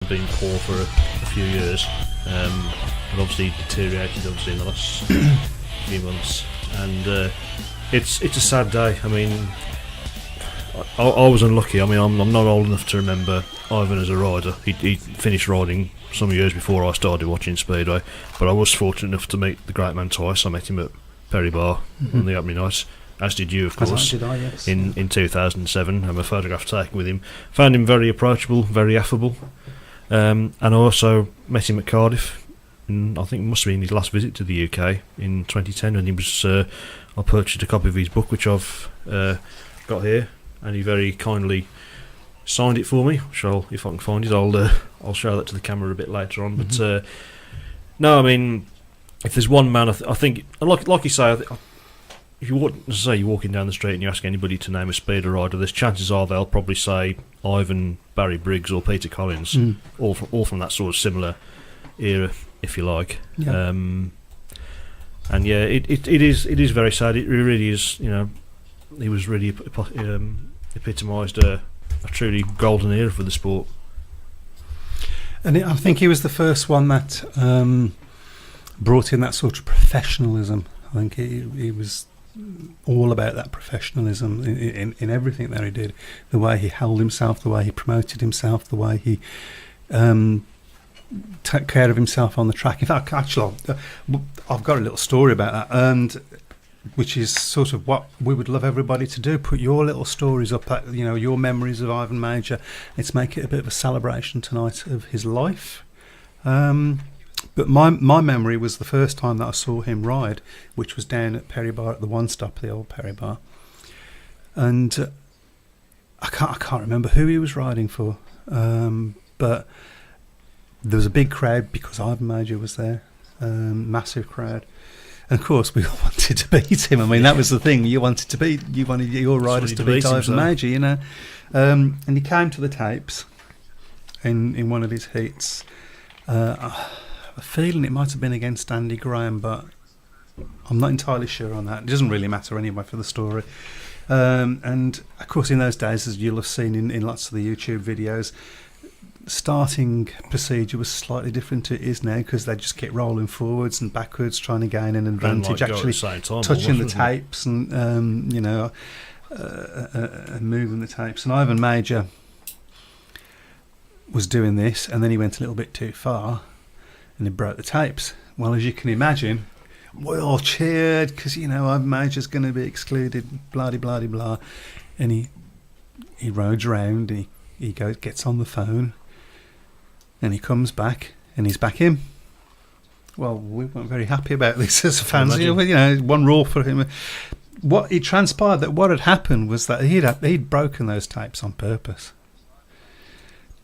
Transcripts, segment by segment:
been poor for a few years, but obviously deteriorated in the last few months, and it's a sad day. I mean, I was unlucky. I mean, I'm not old enough to remember Ivan as a rider. He finished riding some years before I started watching Speedway, but I was fortunate enough to meet the great man twice. I met him at Perry Bar on the opening night, as did you, of course, yes. in 2007. I have a photograph taken with him. Found him very approachable, very affable, and I also met him at Cardiff. I think it must have been his last visit to the UK in 2010, and he was. I purchased a copy of his book, which I've got here, and he very kindly signed it for me. Which if I can find it, I'll show that to the camera a bit later on. But no, I mean, if there's one man, I think, like you say, if you're walking down the street and you ask anybody to name a speeder rider, there's chances are they'll probably say Ivan, Barry Briggs, or Peter Collins, all from that sort of similar era, if you like. Yeah. And yeah, it is very sad. It really is. You know, he was really epitomised a truly golden era for the sport. And I think he was the first one that brought in that sort of professionalism. I think he was all about that professionalism in everything that he did. The way he held himself, the way he promoted himself, the way he took care of himself on the track. In fact, actually, I've got a little story about that, and which is sort of what we would love everybody to do. Put your little stories up, your memories of Ivan Mauger. Let's make it a bit of a celebration tonight of his life. But my memory was the first time that I saw him ride, which was down at Perry Bar, at the One Stop, the old Perry Bar. And I can't remember who he was riding for, but there was a big crowd because Ivan Mauger was there, massive crowd. And of course, we all wanted to beat him. I mean, that was the thing. You wanted your riders to beat Ivan Mauger, you know. And he came to the tapes in one of his heats. I have a feeling it might have been against Andy Graham, but I'm not entirely sure on that. It doesn't really matter anyway for the story. And of course, in those days, as you'll have seen in lots of the YouTube videos, starting procedure was slightly different to it is now, because they just kept rolling forwards and backwards trying to gain an advantage, actually touching the tapes and and moving the tapes. And Ivan Mauger was doing this, and then he went a little bit too far and he broke the tapes. Well, as you can imagine, we all cheered because Ivan Mauger's going to be excluded, blah blah blah. And he roads around, he gets on the phone, and he comes back, and he's back in. Well, we weren't very happy about this as fans. One rule for him. What it transpired that what had happened was that he'd broken those tapes on purpose,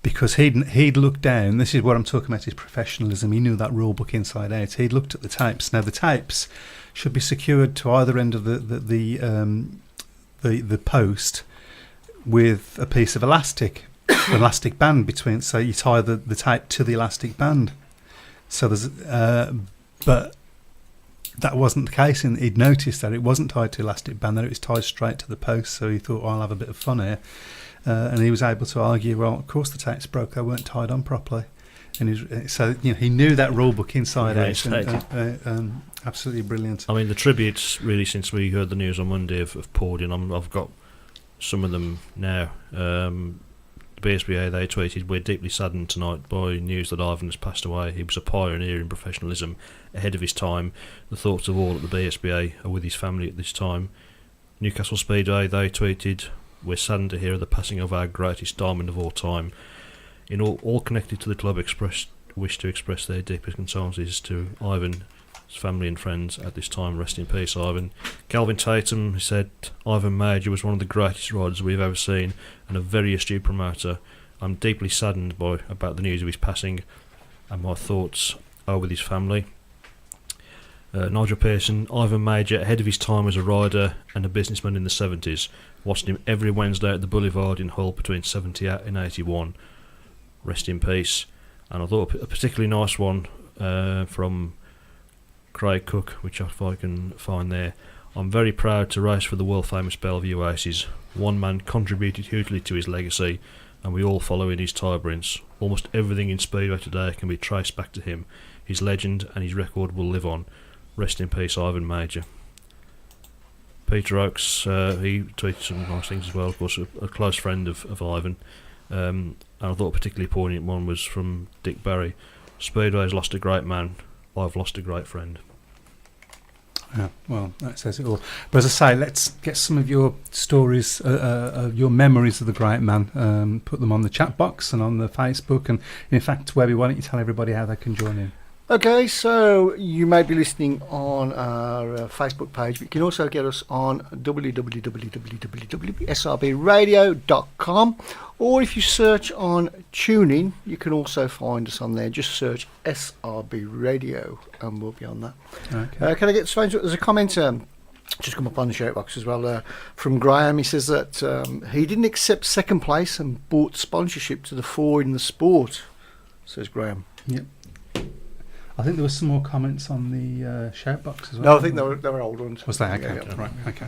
because he'd looked down. This is what I'm talking about, his professionalism. He knew that rule book inside out. He'd looked at the tapes. Now the tapes should be secured to either end of the post with a piece of elastic band between, so you tie the tape to the elastic band. So there's but that wasn't the case, and he'd noticed that it wasn't tied to elastic band, that it was tied straight to the post. So he thought, I'll have a bit of fun here, and he was able to argue, well, of course the tapes broke, they weren't tied on properly. And so he knew that rule book inside out. Absolutely brilliant. I mean, the tributes really, since we heard the news on Monday, have poured in. I've got some of them now. The BSBA, they tweeted, "We're deeply saddened tonight by news that Ivan has passed away. He was a pioneer in professionalism, ahead of his time. The thoughts of all at the BSBA are with his family at this time." Newcastle Speedway, they tweeted, "We're saddened to hear of the passing of our greatest diamond of all time. In all connected to the club wish to express their deepest condolences to Ivan's family and friends at this time. Rest in peace, Ivan." Calvin Tatum said, "Ivan Mauger was one of the greatest riders we've ever seen and a very astute promoter. I'm deeply saddened about the news of his passing, and my thoughts are with his family." Nigel Pearson, "Ivan Mauger, ahead of his time as a rider and a businessman in the 70s. Watched him every Wednesday at the Boulevard in Hull between 78 and 81. Rest in peace." And I thought a particularly nice one from Craig Cook, which if I can find there. "I'm very proud to race for the world famous Bellevue Aces. One man contributed hugely to his legacy, and we all follow in his tyre prints. Almost everything in Speedway today can be traced back to him. His legend and his record will live on. Rest in peace, Ivan Mauger. Peter Oakes, he tweeted some nice things as well, of course, a close friend of Ivan. And I thought a particularly poignant one was from Dick Barry. Speedway's lost a great man. I've lost a great friend. Yeah, well, that says it all. But as I say, let's get some of your stories, your memories of the great man. Put them on the chat box and on the Facebook. And in fact, Webby, why don't you tell everybody how they can join in? Okay, so you may be listening on our Facebook page, but you can also get us on www.srbradio.com, or if you search on TuneIn, you can also find us on there. Just search SRB Radio and we'll be on that. Okay. Can I get strange? There's a comment just come up on the shout box as well from Graham. He says that he didn't accept second place and bought sponsorship to the four in the sport, says Graham. Yep. I think there was some more comments on the shout box as well. No, I think they were old ones. Was they? Okay, Yeah. right, okay.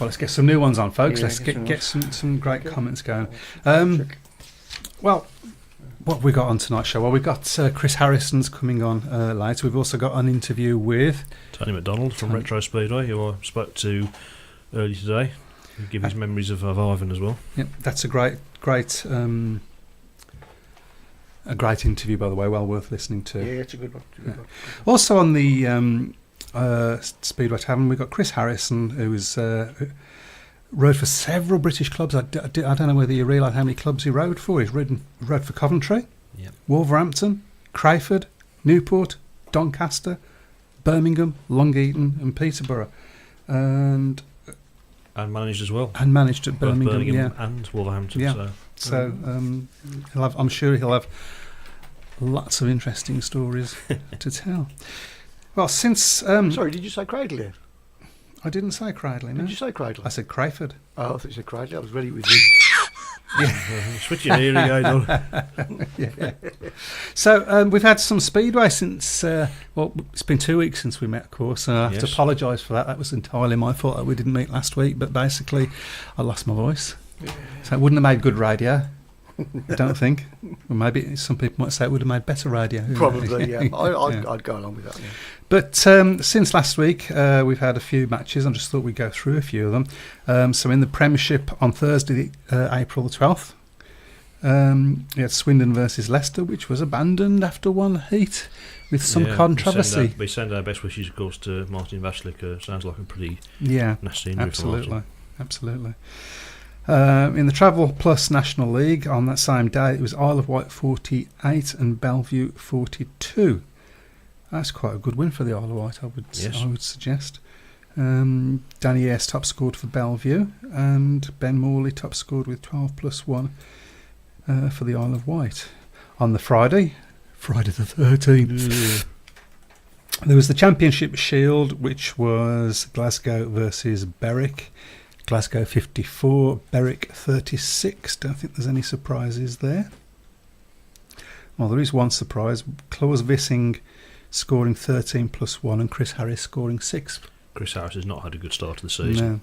Well, let's get some new ones on, folks. Yeah, Let's get some great comments going. Check. Well, what have we got on tonight's show? Well, we've got Chris Harrison's coming on later. We've also got an interview with Tony McDonald from Retro Speedway, who I spoke to earlier today. He'll give his memories of Ivan as well. Yep, that's a great interview, by the way. Well worth listening to. Yeah, it's a good one. Also on the Speedway Tavern, we've got Chris Harrison, who rode for several British clubs. I don't know whether you realise how many clubs he rode for. He rode for Coventry, Wolverhampton, Crayford, Newport, Doncaster, Birmingham, Long Eaton and Peterborough. And managed as well. And managed at Both Birmingham, yeah. and Wolverhampton. Yeah. So I'm sure he'll have lots of interesting stories to tell. Well, since... Sorry, did you say Cradle here? I didn't say Cradley, no. Did you say Cradle? I said Crayford. Oh, I thought you said Cradle. I was ready with you. Switch your hearing aid on. Yeah. So we've had some Speedway since... it's been 2 weeks since we met, of course. I have to apologise for that. That was entirely my fault that we didn't meet last week. But basically, I lost my voice. So it wouldn't have made good radio, I don't think. Or maybe some people might say it would have made better radio. Probably, yeah. I'd go along with that, yeah. But since last week, we've had a few matches. I just thought we'd go through a few of them. So in the Premiership on Thursday, April the 12th, we had Swindon versus Leicester, which was abandoned after one heat with some controversy. We send our best wishes, of course, to Martin Vashlik. Sounds like a pretty nasty injury for Martin. Absolutely. In the Travel Plus National League on that same day, it was Isle of Wight 48 and Bellevue 42. That's quite a good win for the Isle of Wight, I would suggest. Danny Ayres top scored for Bellevue, and Ben Morley top scored with 12 plus 1 for the Isle of Wight. On the Friday the 13th, there was the Championship Shield, which was Glasgow versus Berwick. Glasgow 54, Berwick 36. Don't think there's any surprises there. Well, there is one surprise. Klaus Vissing scoring 13 plus 1 and Chris Harris scoring 6. Chris Harris has not had a good start to the season.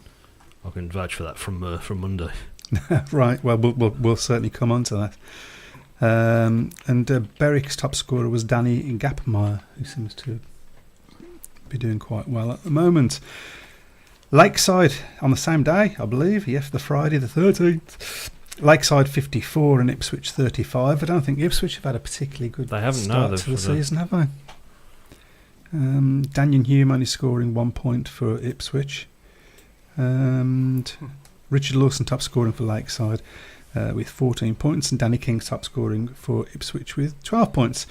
No. I can vouch for that from Monday. Right, well, we'll certainly come on to that. And Berwick's top scorer was Danny Gapmeyer, who seems to be doing quite well at the moment. Lakeside on the same day, I believe, the Friday the 13th. Lakeside 54 and Ipswich 35. I don't think Ipswich have had a particularly good start to the season, have they? Daniel Hume only scoring 1 point for Ipswich. And Richard Lawson top scoring for Lakeside with 14 points. And Danny King top scoring for Ipswich with 12 points.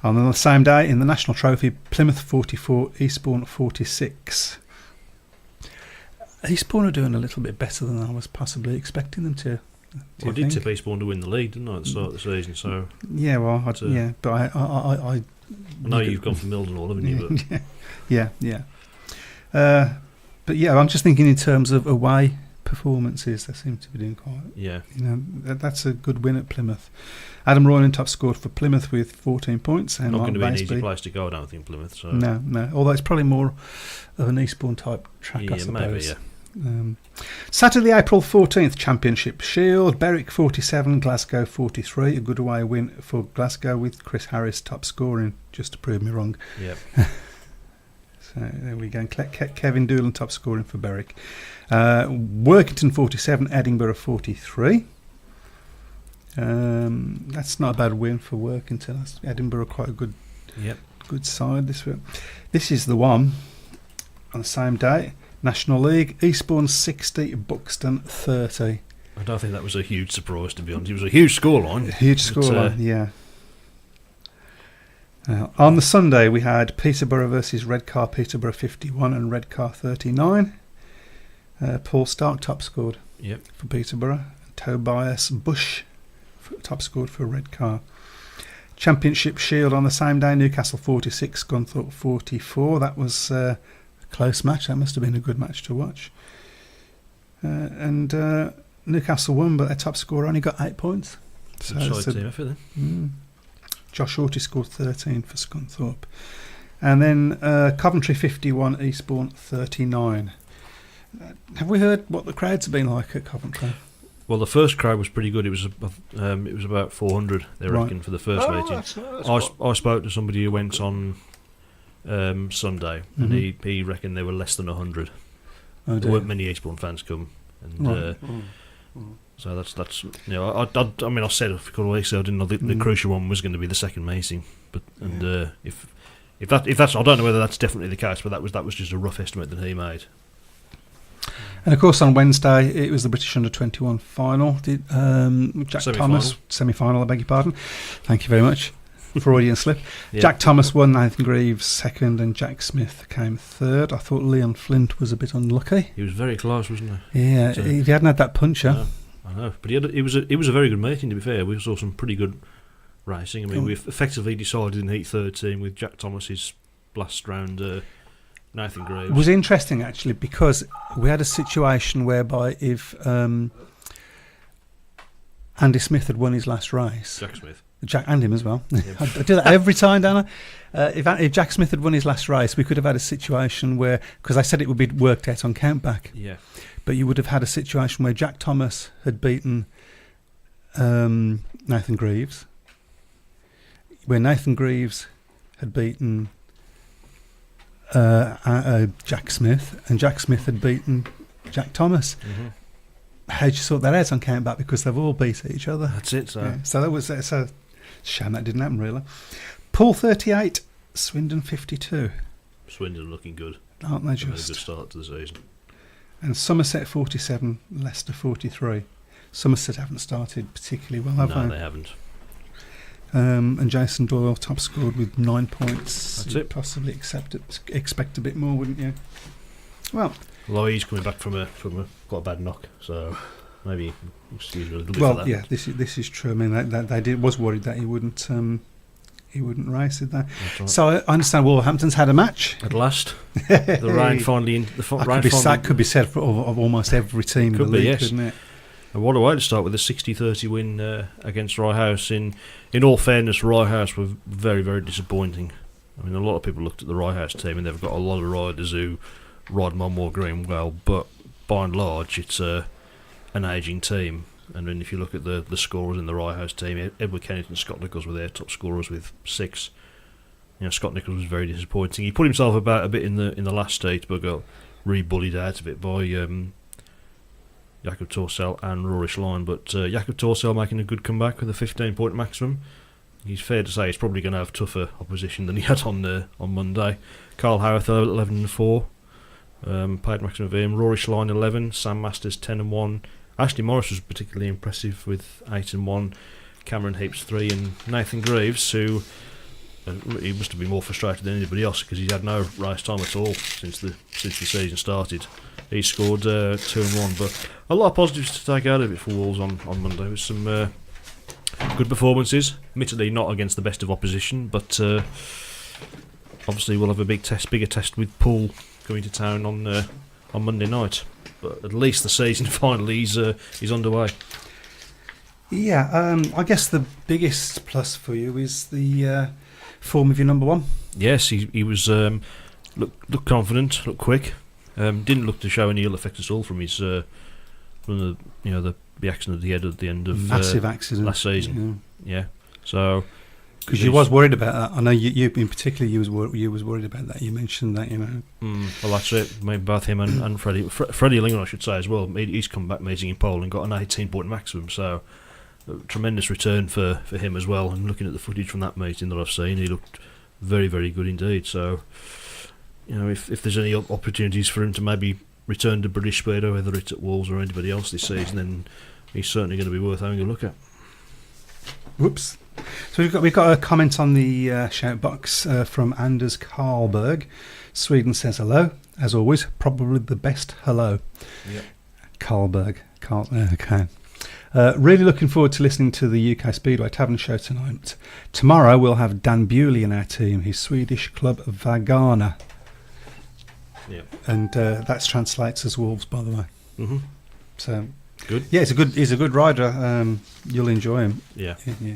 And on the same day, in the National Trophy, Plymouth 44, Eastbourne 46. Eastbourne are doing a little bit better than I was possibly expecting them to. I did tip Eastbourne to win the league, didn't I, at the start of the season? So yeah, well, but I know you've gone for Mildenhall, haven't you? But yeah. But yeah, I'm just thinking in terms of away performances, they seem to be doing quite. Yeah, that's a good win at Plymouth. Adam Roynan top scored for Plymouth with 14 points. And not going to be an easy place to go, I don't think, Plymouth. So. No. Although it's probably more of an Eastbourne type track, I suppose. Maybe, Saturday, April 14th, Championship Shield, Berwick 47, Glasgow 43. A good away win for Glasgow with Chris Harris top scoring, just to prove me wrong. Yep. So there we go. Kevin Doolan top scoring for Berwick. Workington 47, Edinburgh 43. That's not a bad win for Workington. That's Edinburgh quite a good side this week. This is the one on the same day. National League, Eastbourne 60, Buxton 30. I don't think that was a huge surprise, to be honest. It was a huge scoreline. Huge scoreline, yeah. On the Sunday, we had Peterborough versus Redcar, Peterborough 51 and Redcar 39. Paul Stark top scored for Peterborough. Tobias Bush top scored for Redcar. Championship Shield on the same day, Newcastle 46, Scunthorpe 44. That was a close match. That must have been a good match to watch. And Newcastle won, but their top scorer only got 8 points. So team effort then. Josh Shorty scored 13 for Scunthorpe. And then Coventry 51, Eastbourne 39. Have we heard what the crowds have been like at Coventry? Well, the first crowd was pretty good. It was about 400, they reckon, for the first meeting. I spoke to somebody who went on Sunday, and he reckoned there were less than 100. There weren't many Eastbourne fans come, and so that's you know I mean I said a couple of weeks ago I didn't know the crucial one was going to be the second meeting, but if that's I don't know whether that's definitely the case, but that was just a rough estimate that he made. And of course on Wednesday it was the British Under-21 final. Jack Thomas semi-final, I beg your pardon. Thank you very much. Freudian slip. Yeah. Jack Thomas won, Nathan Greaves second, and Jack Smith came third. I thought Leon Flint was a bit unlucky. He was very close, wasn't he? Yeah, so, if he hadn't had that puncher. I know, but it was a very good meeting, to be fair. We saw some pretty good racing. I mean, we effectively decided in Heat 13 with Jack Thomas's last round, Nathan Greaves. It was interesting, actually, because we had a situation whereby if Andy Smith had won his last race... Jack and him as well. Yeah. I do that every time, don't I? If Jack Smith had won his last race, we could have had a situation where... Because I said it would be worked out on countback. Yeah. But you would have had a situation where Jack Thomas had beaten Nathan Greaves, where Nathan Greaves had beaten Jack Smith, and Jack Smith had beaten Jack Thomas. Mm-hmm. How'd you sort that out on countback? Because they've all beat each other. That's it. So that was a shame that didn't happen, really. Poole 38, Swindon 52. Swindon looking good, aren't they? Just had a good start to the season. And Somerset 47, Leicester 43. Somerset haven't started particularly well, have they? No, they haven't. And Jason Doyle top scored with 9 points. That's You'd it. possibly expect a bit more, wouldn't you? Well, although he's coming back from quite a bad knock, so maybe excuse me a little bit for that. Yeah, this is true. I mean, they was worried that he wouldn't race, did they? Right. So I understand Wolverhampton's had a match at last. The rain finally. Could be said for of almost every team in the league, yes. couldn't it? And what a way to start with a 60-30 win against Rye House. In all fairness, Rye House were very, very disappointing. I mean, a lot of people looked at the Rye House team and they've got a lot of riders who ride Monmore Green well, but by and large, it's an ageing team. And then if you look at the scorers in the Rye House team, Edward Kennett and Scott Nichols were their top scorers with 6. You know, Scott Nichols was very disappointing. He put himself about a bit in the last stage, but got re-bullied out of it by Jakob Torsell and Rory Schlein. But Jakob Torsell making a good comeback with a 15-point maximum. He's fair to say he's probably going to have tougher opposition than he had on Monday. Carl Howarth 11-4. Paid maximum VM. Rory Schlein 11. Sam Masters 10-1. Ashley Morris was particularly impressive with 8-1. Cameron Heaps 3, and Nathan Greaves, who he must have been more frustrated than anybody else because he's had no race time at all since the season started. He scored 2-1, but a lot of positives to take out of it for Wolves on Monday. With some good performances, admittedly not against the best of opposition, but obviously we'll have a bigger test with Poole going to town on Monday night. But at least the season finally is underway. Yeah, I guess the biggest plus for you is the form of your number one. Yes, he was looked confident, looked quick. Didn't look to show any ill effects at all from his from the accident he had at the end of massive accident last season. Yeah. So because you was worried about that. I know you in particular. You was worried about that. You mentioned that. Well, that's it. Maybe both him and Freddie. Freddie Lincoln, I should say as well. He's come back meeting in Poland, got an 18-point maximum. So a tremendous return for him as well. And looking at the footage from that meeting that I've seen, he looked very, very good indeed. So if there's any opportunities for him to maybe return to British Speedway, whether it's at Wolves or anybody else this season, then he's certainly going to be worth having a look at. Whoops. So we've got a comment on the shout box from Anders Karlberg. Sweden says hello, as always. Probably the best hello. Yep. Karlberg. Okay. Really looking forward to listening to the UK Speedway Tavern show tonight. Tomorrow we'll have Dan Bewley in our team, his Swedish club Vagana. Yeah. And that translates as Wolves, by the way. Mm-hmm. So good. Yeah, he's a good rider. You'll enjoy him. Yeah. Yeah.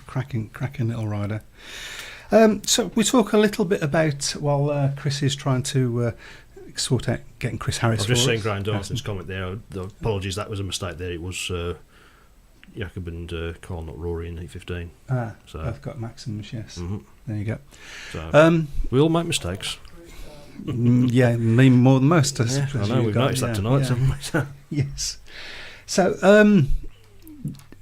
Cracking little rider. So we talk a little bit about while Chris is trying to sort out getting Chris Harris. I've just seen Graham Darlington's comment there. Apologies, that was a mistake there. It was Jakob and Carl, not Rory in E15. So I've got Maximus. Yes. Mm-hmm. There you go. So we all make mistakes. Yeah, me more than most. I know we've noticed that tonight, haven't we? Yes. So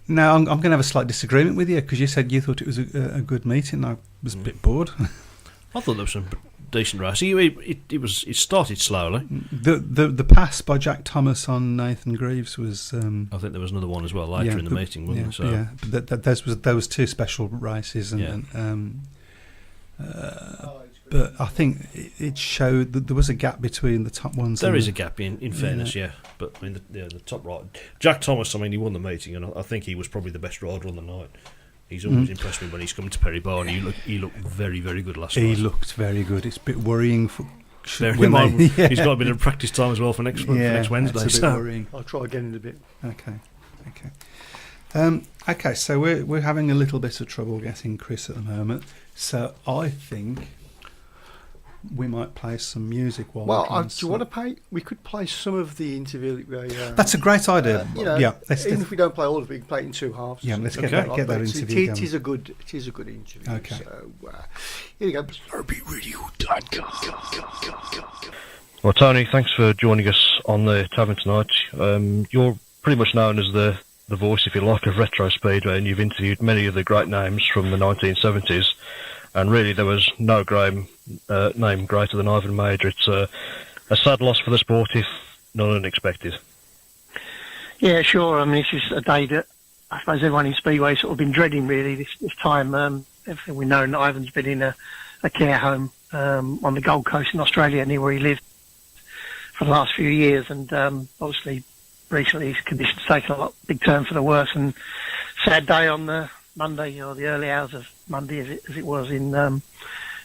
now I'm going to have a slight disagreement with you because you said you thought it was a good meeting. I was a bit bored. I thought there was some decent racing. It started slowly. The pass by Jack Thomas on Nathan Greaves was. I think there was another one as well later in the meeting, wasn't there? So. But there was two special races, but I think it showed that there was a gap between the top ones. There is a gap in fairness, yeah. But I mean, the top right, Jack Thomas. I mean, he won the meeting, and I think he was probably the best rider on the night. He's always impressed me when he's come to Perry Bar, and he looked very, very good last night. He looked very good. It's a bit worrying for. He's got a bit of practice time as well for next Wednesday. It's a bit worrying. I'll try again in a bit. Okay. So we're having a little bit of trouble getting Chris at the moment. So I think we might play some music while. Well, do you want to play? We could play some of the interview. That's a great idea. Even if we don't play all of it, we can play it in two halves. Yeah, let's get that interview going. It is a good interview. Okay. So here we go. Well, Tony, thanks for joining us on the tavern tonight. You're pretty much known as the voice, if you like, of Retro Speedway, and you've interviewed many of the great names from the 1970s. And really, there was no name greater than Ivan Mauger. It's a sad loss for the sport, if not unexpected. Yeah, sure. I mean, this is a day that I suppose everyone in Speedway sort of been dreading, really, this time. We know that Ivan's been in a care home on the Gold Coast in Australia, near where he lived for the last few years. And obviously, recently, his condition's taken a big turn for the worse. And sad day on the Monday, or the early hours of Monday, as it was in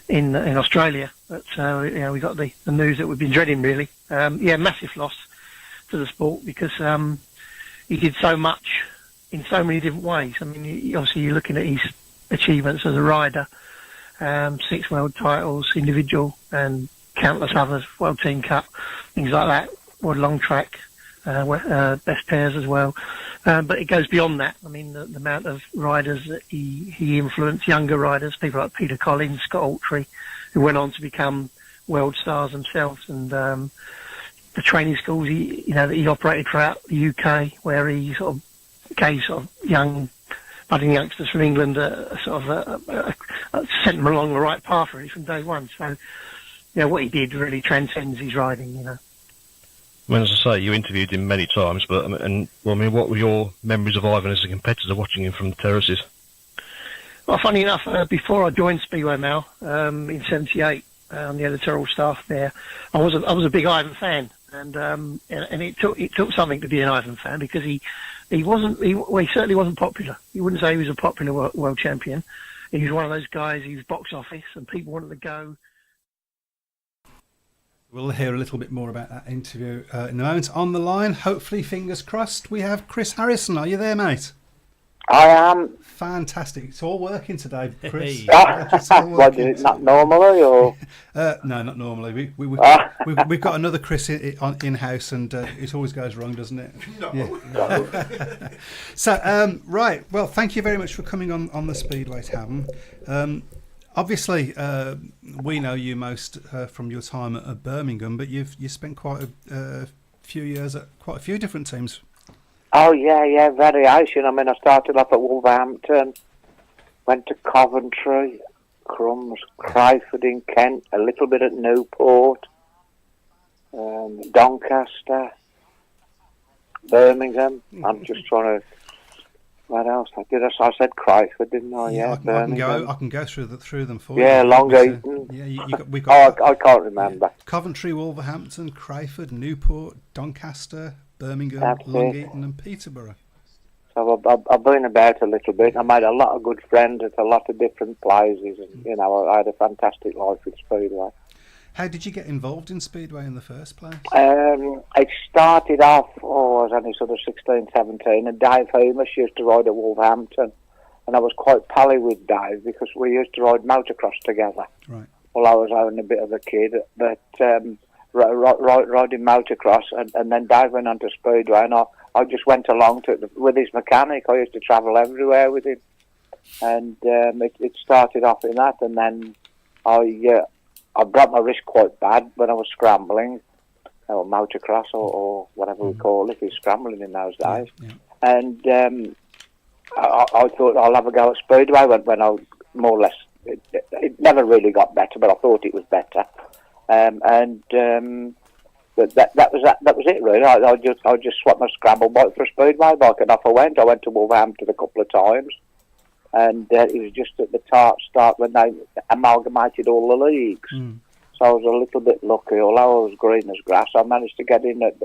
Australia. But we got the news that we've been dreading, really. Massive loss to the sport because he did so much in so many different ways. I mean, obviously you're looking at his achievements as a rider, 6 world titles, individual, and countless others, World Team Cup, things like that, World Long Track, best pairs as well. But it goes beyond that. I mean, the amount of riders that he influenced, younger riders, people like Peter Collins, Scott Autry, who went on to become world stars themselves, and the training schools that he operated throughout the UK, where he sort of gave sort of young, budding youngsters from England sent them along the right path really from day one. So, what he did really transcends his riding, Well, as I say, you interviewed him many times, but what were your memories of Ivan as a competitor, watching him from the terraces? Well, funny enough, before I joined Speedway Mal in '78 on the editorial staff there, I was a big Ivan fan, and it took something to be an Ivan fan, because he certainly wasn't popular. You wouldn't say he was a popular world champion. He was one of those guys who's box office, and people wanted to go. We'll hear a little bit more about that interview in a moment. On the line, hopefully, fingers crossed, we have Chris Harrison. Are you there, mate? I am. Fantastic. It's all working today, Chris. Hey. It's all What, working. is it not normally, or? No, not normally. We've got another Chris in house, and it always goes wrong, doesn't it? No. So, right. Well, thank you very much for coming on the Speedway Tavern. Obviously, we know you most from your time at Birmingham, but you spent quite a few years at quite a few different teams. Oh, yeah, variation. I mean, I started off at Wolverhampton, went to Coventry, Crumbs, Crayford in Kent, a little bit at Newport, Doncaster, Birmingham. I'm just trying to... What else? I said Crayford, didn't I? Yeah, I can go through them for you. Yeah, Long Eaton. We got. I can't remember. Coventry, Wolverhampton, Crayford, Newport, Doncaster, Birmingham, That's Long it. Eaton, and Peterborough. So I've been about a little bit. I made a lot of good friends at a lot of different places, and I had a fantastic life with Speedway. How did you get involved in Speedway in the first place? It started off, I was only sort of 16, 17, and Dave Hemus used to ride at Wolverhampton, and I was quite pally with Dave because we used to ride motocross together. Right. Well, I was only a bit of a kid, but riding motocross, and then Dave went on to Speedway, and I just went along with his mechanic. I used to travel everywhere with him, and it started off in that, and then I broke my wrist quite bad when I was scrambling, or motocross, or whatever we call it. It was scrambling in those days. Yeah. And I thought I'll have a go at Speedway when I more or less... It never really got better, but I thought it was better. But that was it, really. I just swapped my scramble bike for a Speedway bike, and off I went. I went to Wolverhampton a couple of times. And it was just at the start when they amalgamated all the leagues. So I was a little bit lucky. Although I was green as grass, I managed to get in at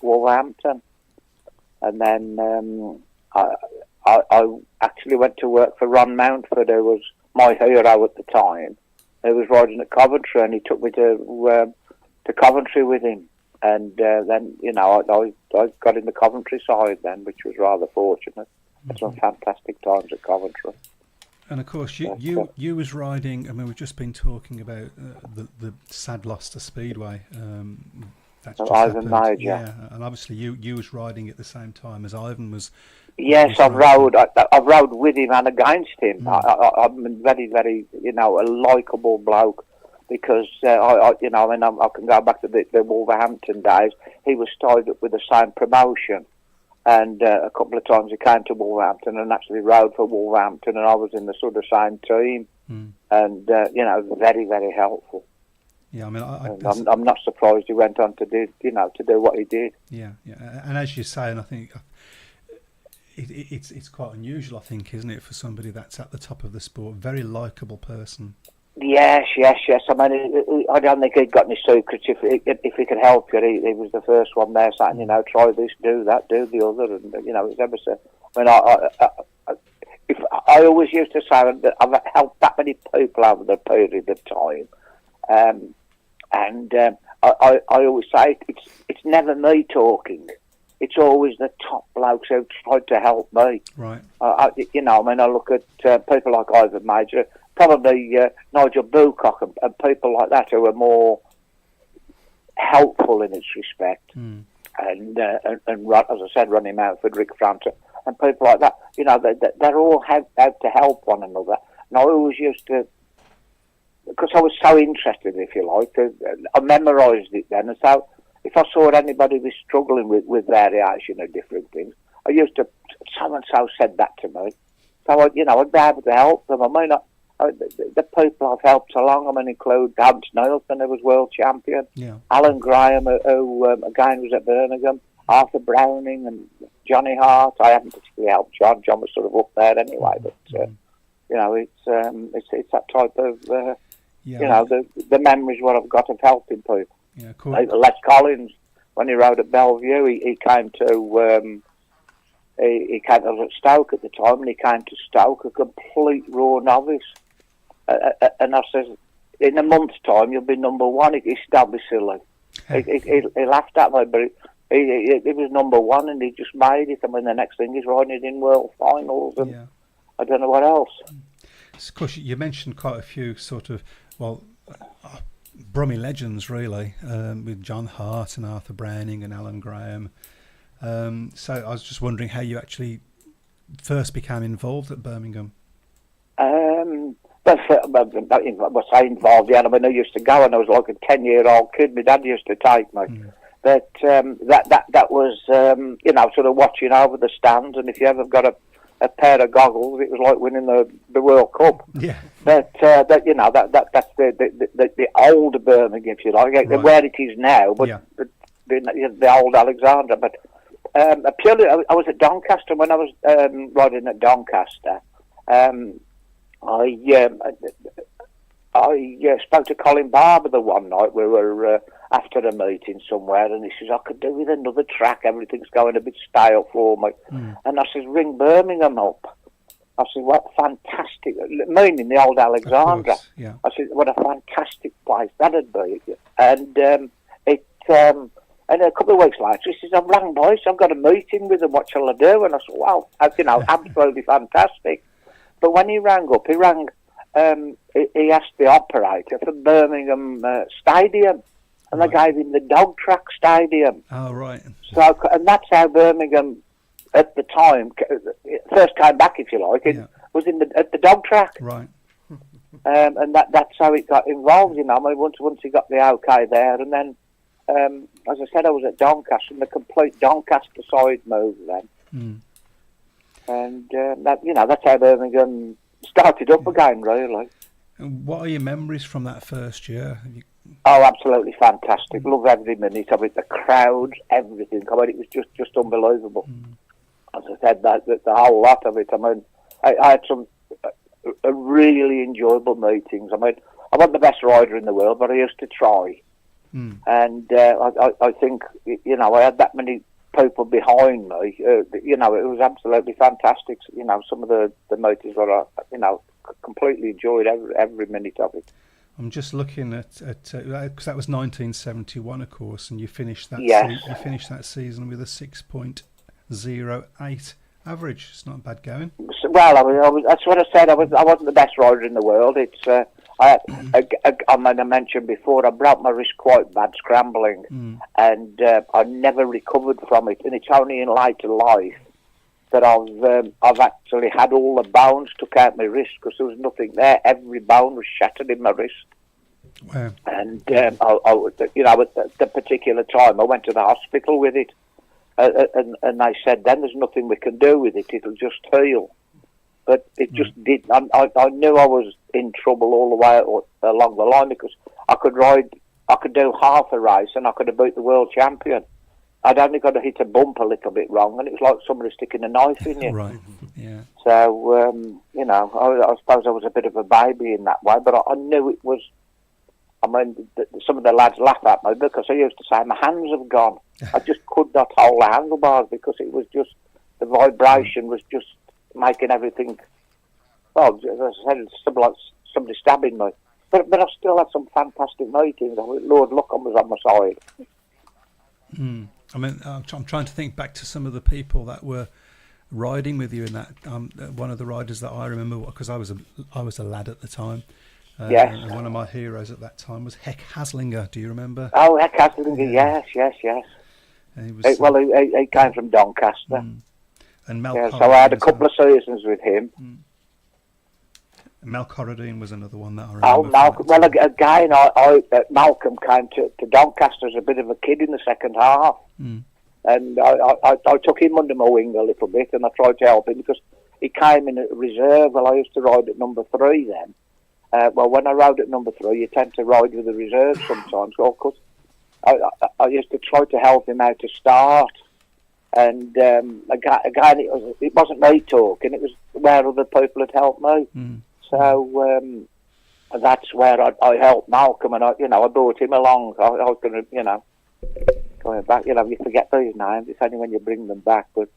Wolverhampton. And then I actually went to work for Ron Mountford, who was my hero at the time. He was riding at Coventry, and he took me to Coventry with him. And then, I got in the Coventry side then, which was rather fortunate. Some fantastic times at Coventry. And of course, you was riding. I mean, we've just been talking about the sad loss to Speedway. That's just Ivan Mauger. Yeah, and obviously you was riding at the same time as Ivan was. Yes, I've rode with him and against him. I'm very, very, a likeable bloke because I can go back to the Wolverhampton days. He was tied up with the same promotion. And a couple of times he came to Wolverhampton and actually rode for Wolverhampton, and I was in the sort of same team. And very, very helpful. Yeah, I mean, I'm not surprised he went on to do what he did. Yeah, and as you say, and I think it's quite unusual, I think, isn't it, for somebody that's at the top of the sport, very likeable person. Yes. I mean, I don't think he'd got any secrets. If he could help you, he was the first one there saying, try this, do that, do the other, and it's ever so. I mean, I always used to say that I've helped that many people over the period of time, and I always say it's never me talking. It's always the top blokes who tried to help me. Right. I look at people like Ivan Mauger. Probably Nigel Bucock and people like that who are more helpful in its respect. And as I said, Ronnie Mountford, Rick Franter, and people like that. They're all out to help one another. And I always used to, because I was so interested, if you like, I memorised it then. And so if I saw anybody was struggling with variation of different things, I used to, so-and-so said that to me. So, I'd be able to help them. I mean, the people I've helped along, include Hans Nielsen, who was world champion, Alan Graham, who again was at Birmingham, Arthur Browning and Johnny Hart. I haven't particularly helped John. John was sort of up there anyway, but it's that type of the memories what I've got of helping people. Yeah, cool. Like Les Collins, when he rode at Bellevue, he came to. He came to Stoke at the time, and he came to Stoke a complete raw novice. And I says, in a month's time, you'll be number one. He said, don't be silly. He laughed at me, but He was number one, and he just made it. I mean, the next thing he's riding it in world finals, and I don't know what else. Of course, you mentioned quite a few sort of, Brummie legends, really, with John Hart and Arthur Browning and Alan Graham. So I was just wondering how you actually first became involved at Birmingham. I was involved, yeah. I mean, I used to go, and I was like a 10-year-old kid. My dad used to take me. But that was, sort of watching over the stands, and if you ever got a pair of goggles, it was like winning the World Cup. Yeah. But that's the old Birmingham, if you like, where it is now, but the old Alexandra. But purely, I was at Doncaster when I was riding at Doncaster. I spoke to Colin Barber the one night. We were after a meeting somewhere, and he says, I could do with another track. Everything's going a bit stale for me. And I says, ring Birmingham up. I said, what fantastic, meaning the old Alexandra. I said, what a fantastic place that'd be. And and a couple of weeks later, he says, I've rang boys, I've got a meeting with them, what shall I do? And I said, wow, absolutely fantastic. But when he rang up, he asked the operator for Birmingham Stadium, and they gave him the dog track stadium. Oh, right. So, and that's how Birmingham, at the time, first came back, if you like. It was at the dog track. Right. And that's how it got involved, you know. I mean, once he got the okay there, and then, as I said, I was at Doncaster, and the complete Doncaster side moved then. And that's how Birmingham started up again, really. And what are your memories from that first year? Oh, absolutely fantastic. Love every minute of it. The crowds, everything. I mean, it was just unbelievable. As I said, the whole lot of it. I mean, I had some really enjoyable meetings. I mean, I'm not the best rider in the world, but I used to try. And I think, I had that many people behind me. It was absolutely fantastic. Some of the meetings were, completely enjoyed every minute of it. I'm just looking at because that was 1971, of course, and you finished that. You finished that season with a 6.08 average. It's not bad going. Well, that's what I said. I wasn't the best rider in the world. It's I mentioned before, I broke my wrist quite bad scrambling, and I never recovered from it. And it's only in later life that I've actually had all the bones took out my wrist, because there was nothing there. Every bone was shattered in my wrist. Wow. And at the particular time, I went to the hospital with it, and they said, then there's nothing we can do with it. It'll just heal. But it just didn't. I knew I was in trouble all the way along the line, because I could do half a race, and I could have beat the world champion. I'd only got to hit a bump a little bit wrong, and it was like somebody sticking a knife in you. Right, yeah. So, I suppose I was a bit of a baby in that way, but I knew it was. I mean, some of the lads laugh at me, because I used to say, my hands have gone. I just could not hold the handlebars, because it was just, the vibration was just making everything, well, as I said, it's like somebody stabbing me. But I still had some fantastic meetings. Lord Luckham was on my side. I mean, I'm trying to think back to some of the people that were riding with you in that. One of the riders that I remember, because I was a lad at the time. Yes. And one of my heroes at that time was Heck Haslinger. Do you remember? Oh, Heck Haslinger, yes. And he came from Doncaster. And Mel. Yeah, so I had a couple of seasons with him. Mel Corradine was another one that I remember. Oh, Malcolm. Well, again, Malcolm came to Doncaster as a bit of a kid in the second half. And I took him under my wing a little bit, and I tried to help him, because he came in at reserve. Well, I used to ride at number 3 then. When I rode at number 3, you tend to ride with the reserve sometimes. Of course, I used to try to help him out to start. And again, it wasn't me talking, it was where other people had helped me. So that's where I helped Malcolm, and I brought him along. I was going to, going back, you forget these names. It's only when you bring them back, but,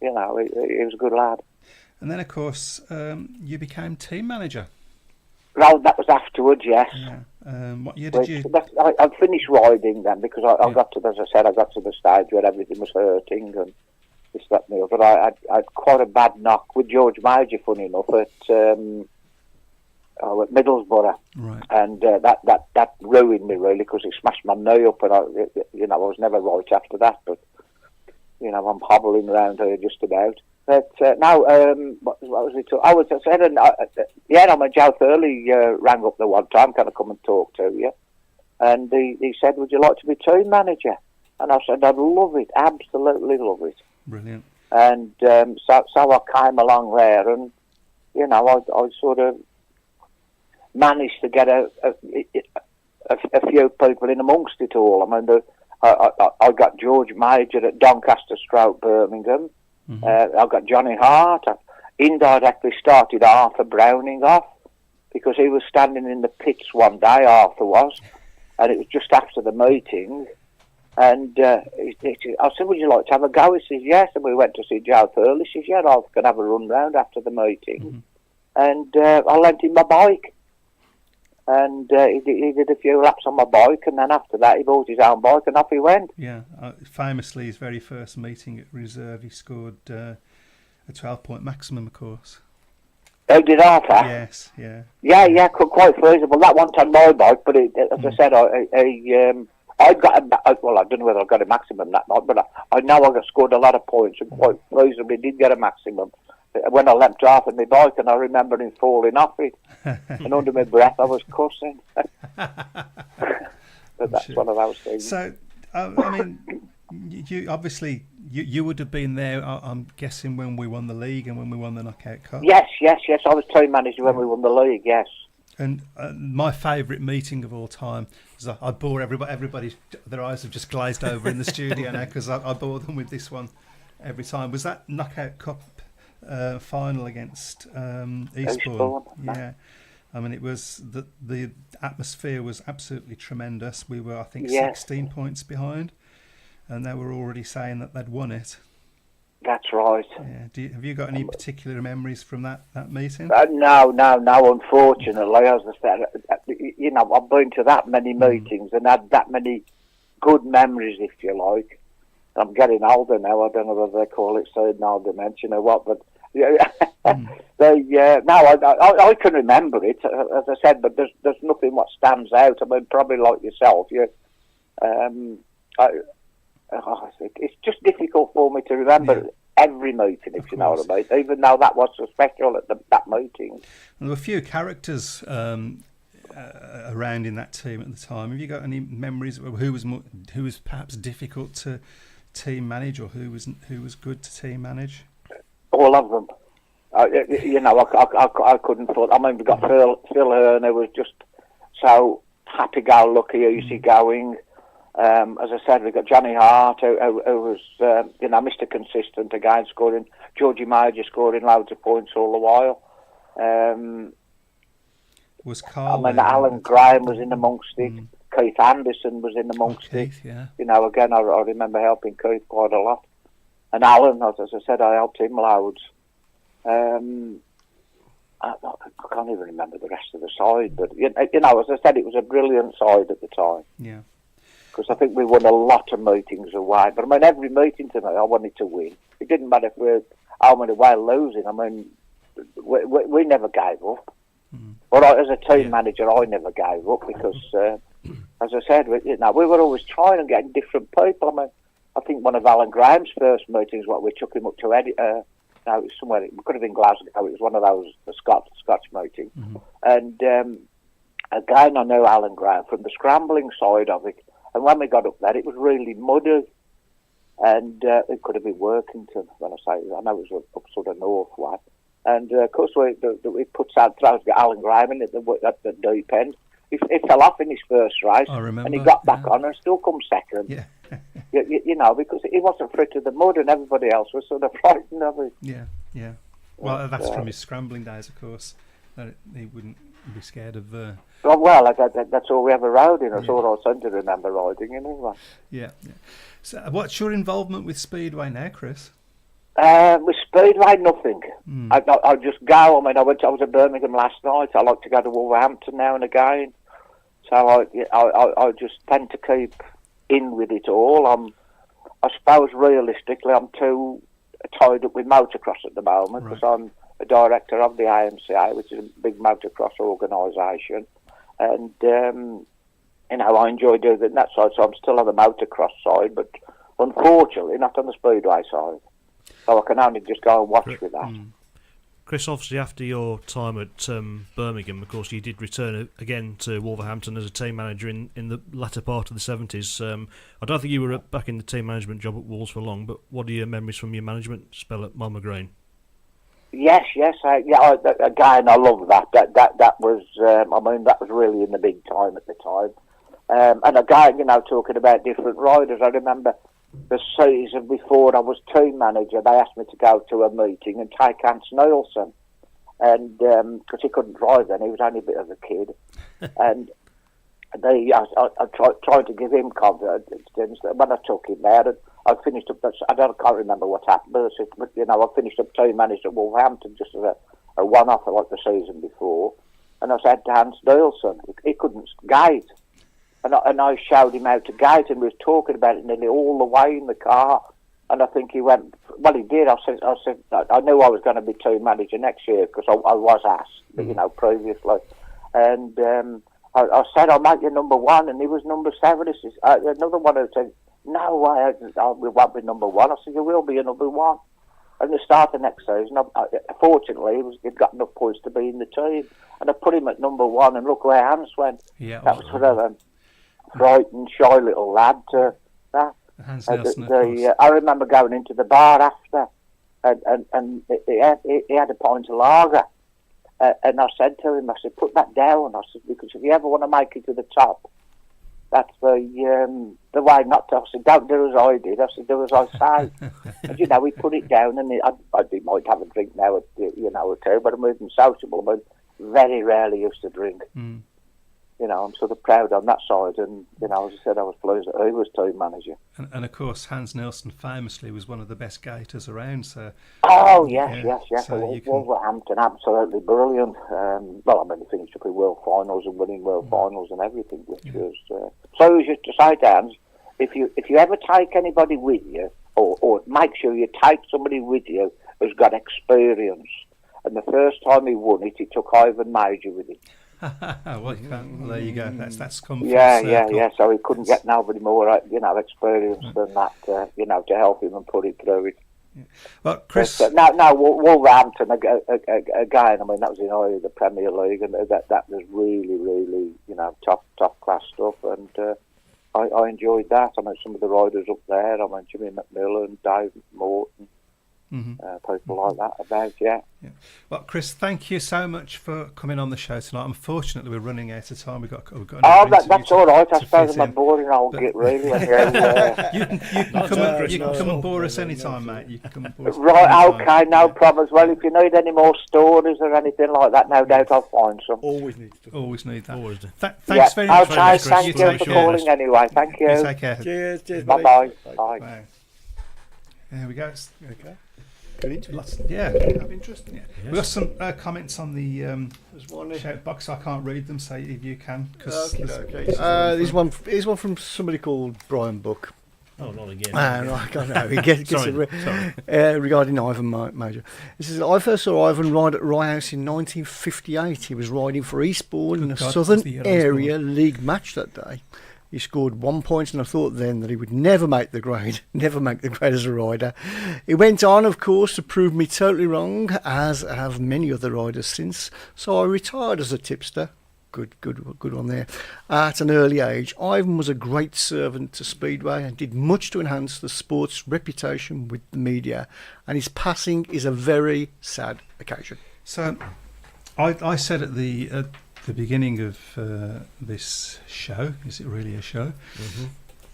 he was a good lad. And then, of course, you became team manager. Well, that was afterwards, yes. What year did you? I finished riding then because I got to, as I said, I got to the stage where everything was hurting and this, that, and the other. I had quite a bad knock with George Major, funny enough, at Middlesbrough, Right. and that ruined me really because it smashed my knee up, and I was never right after that. But I'm hobbling around here just about. But now, what was it? I was said, and Joe Thurley rang up the one time, can I come and talk to you? And he said, "Would you like to be team manager?" And I said, "I'd love it, absolutely love it." Brilliant. And so I came along there, and I sort of managed to get a few people in amongst it all. I mean, I got George Major at Doncaster Stroke Birmingham. Mm-hmm. I got Johnny Hart. I indirectly started Arthur Browning off because he was standing in the pits one day, Arthur was, and it was just after the meeting. And I said, "Would you like to have a go?" He says, "Yes." And we went to see Joe Thurley. He says, "Yeah, I can have a run round after the meeting." Mm-hmm. And I lent him my bike. And he did a few laps on my bike, and then after that he bought his own bike and off he went. Yeah, famously his very first meeting at reserve, he scored a 12-point maximum, of course. Oh, did Arthur? Yes, yeah. Yeah, quite feasible. That wasn't on my bike, but as I said, I got I don't know whether I got a maximum that night, but I know I scored a lot of points and quite feasibly did get a maximum. When I leapt off on my bike, and I remember him falling off it, and under my breath I was cussing. But that's one of those things. So, I mean, you obviously you would have been there. I'm guessing when we won the league and when we won the Knockout Cup. Yes. I was team manager when we won the league. Yes. And my favourite meeting of all time is I bore everybody. Their eyes have just glazed over in the studio now because I bore them with this one every time. Was that Knockout Cup final against Eastbourne? Yeah, I mean it was the atmosphere was absolutely tremendous. We were, I think, 16 points behind, and they were already saying that they'd won it. That's right. Yeah. Have you got any particular memories from that meeting? No. Unfortunately, as I said, I've been to that many meetings and had that many good memories, if you like. I'm getting older now. I don't know whether they call it senile dementia or what, but I can remember it, as I said. But there's nothing what stands out. I mean, probably like yourself, it's just difficult for me to remember every meeting, if you know what I mean. Even though that was so special at that meeting. Well, there were a few characters around in that team at the time. Have you got any memories of who was perhaps difficult to team manage, or who was good to team manage? All of them. I couldn't thought. I mean, we got Phil Hearn, who was just so happy-go-lucky, easy-going. As I said, we got Johnny Hart, who was Mr. Consistent again, scoring. Georgie Major scoring loads of points all the while. Was Carl? I mean, Alan Graham was in amongst it. Keith Anderson was in amongst it. Yeah. Again, I remember helping Keith quite a lot. And Alan, as I said, I helped him loads. I can't even remember the rest of the side, but as I said, it was a brilliant side at the time. Yeah. Because I think we won a lot of meetings away. But I mean, every meeting tonight, I wanted to win. It didn't matter if we were home and away losing. I mean, we never gave up. But as a team manager, I never gave up because, as I said, we were always trying and getting different people. I mean, I think one of Alan Graham's first meetings, we took him up to Eddie. It was somewhere. It could have been Glasgow. It was one of those Scotch meetings. And again, I know Alan Graham from the scrambling side of it. And when we got up there, it was really muddy. And it could have been Workington, when I say it. I know it was up sort of north way. And of course, we put out tries to get Alan Graham in at the deep end. He fell off in his first race. I remember, and he got back on and still come second. Yeah. Because he wasn't afraid of the mud and everybody else was sort of frightened of it. Yeah. Well, that's from his scrambling days, of course. That he wouldn't be scared of. Well, that's all we ever rode in. That's all I seem to remember riding in anyway. Yeah. So, what's your involvement with Speedway now, Chris? With Speedway, nothing. I just go. I mean, I was at Birmingham last night. I like to go to Wolverhampton now and again. So I just tend to keep in with it all. I suppose realistically I'm too tied up with motocross at the moment because I'm a director of the AMCA, which is a big motocross organisation, and I enjoy doing that side. So I'm still on the motocross side, but unfortunately not on the speedway side. So I can only just go and watch with that. Chris, obviously after your time at Birmingham, of course, you did return again to Wolverhampton as a team manager in the latter part of the 70s. I don't think you were back in the team management job at Wolves for long, but what are your memories from your management spell at Monmouth Green? Yes. Again, I love that. That was, that was really in the big time at the time. And again, talking about different riders, I remember the season before I was team manager, they asked me to go to a meeting and take Hans Nielsen, and because he couldn't drive then, he was only a bit of a kid, and I tried to give him confidence. When I took him there, I finished up. I can't remember what happened, but I finished up team manager at Wolverhampton just as a one-off like the season before, and I said to Hans Nielsen, he couldn't gate. And I showed him how to gate, and we was talking about it nearly all the way in the car. And I think he went, well, he did. I said, I knew I was going to be team manager next year because I was asked, previously. And I said, I'll make you number one, and he was number 7. He says, another one who said, no way, we won't be number one. I said, you will be a number one. And the start of next season, fortunately, he'd got enough points to be in the team. And I put him at number 1, and look where Hans went. Yeah, that was sort of a frightened, shy little lad to that. Hans Nielsen, I remember going into the bar after, and he had a pint of lager, and I said to him, I said, put that down. I said, because if you ever want to make it to the top, that's the way not to. I said, don't do as I did. I said, do as I say. And he put it down, and he might have a drink now, or two, but I'm even sociable. But very rarely used to drink. I'm sort of proud on that side, and as I said, I was pleased that he was team manager. And of course, Hans Nielsen famously was one of the best gators around. So. Oh yes. So Wolverhampton, absolutely brilliant. He finished up in World Finals and winning World Finals and everything, which was. So I used to say, Dan, if you ever take anybody with you, or make sure you take somebody with you who's got experience. And the first time he won it, he took Ivan Mauger with him. Well, there you go. That's come. Yeah. So he couldn't get nobody more, experience than that, to help him and put it through it. Yeah. Well, Chris. Now Wolverhampton again. That was in the Premier League, and that was really, really, top class stuff. And I enjoyed that. I met some of the riders up there. I met Jimmy McMillan, Dave Morton. People like that about, yeah. Well, Chris, thank you so much for coming on the show tonight. Unfortunately, we're running out of time. We've got that's all right. I suppose I'm a boring old git, really. You can come and bore us anytime, mate. You can come and bore us okay, no problems. Well, if you need any more stories or anything like that, no doubt I'll find some. Always need that. Always. Thanks very much. Okay, thank you for calling anyway. Thank you. You take care. Cheers. Bye. Bye. There we go. Okay. Interesting. We've got some comments on the shout box. I can't read them, so if you can. Okay. Here's one from somebody called Brian Buck. Oh, not again. I know. He gets regarding Ivan Mauger. He says, I first saw Ivan ride at Rye House in 1958. He was riding for Eastbourne in a Southern Area League match that day. He scored 1 point, and I thought then that he would never make the grade as a rider. He went on, of course, to prove me totally wrong, as have many other riders since. So I retired as a tipster. Good one there. At an early age, Ivan was a great servant to Speedway and did much to enhance the sport's reputation with the media. And his passing is a very sad occasion. So, I said at the beginning of this show, is it really a show?